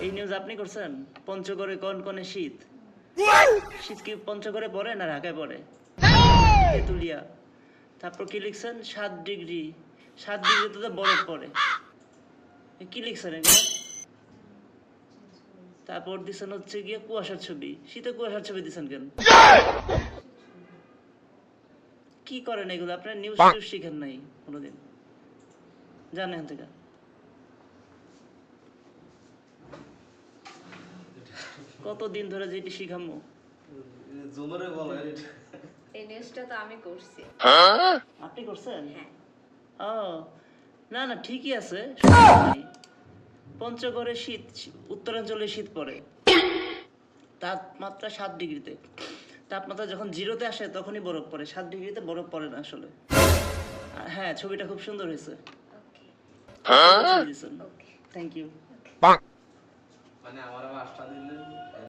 এই নিউজ আপনি করছেন? পঞ্চগড়ে কনকনে শীত। শীত কি পঞ্চগড়ে পড়ে না ঢাকায় পড়ে? তেতুলিয়া। তারপর কি লিখছেন? 7 ডিগ্রি। 7 ডিগ্রিতে তো বরফ পড়ে। কি লিখছেন এগুলো? তারপর দিছেন হচ্ছে গিয়ে কুয়াশার ছবি। শীতে কুয়াশার ছবি দিছেন কেন? কি করেন এগুলো? আপনার নিউজ টিউজ শিখেন নাই কোনোদিন? জানেন এখান থেকে। কতদিন ধরে যেটি শিখামো? জোমারে বল এই নিউজটা তো আমি করছি। আপনি করছেন? হ্যাঁ। ও না না, ঠিকই আছে। পঞ্চগড়ে শীত, উত্তরাঞ্চলে শীত পড়ে। তাপমাত্রা 7 ডিগ্রিতে। তাপমাত্রা যখন জিরোতে আসে তখনই বরফ পড়ে, 7 ডিগ্রিতে বরফ পড়ে না আসলে। হ্যাঁ, ছবিটা খুব সুন্দর হয়েছে। ওকে। Thank you. মানে আমার আবার আশা দিলেন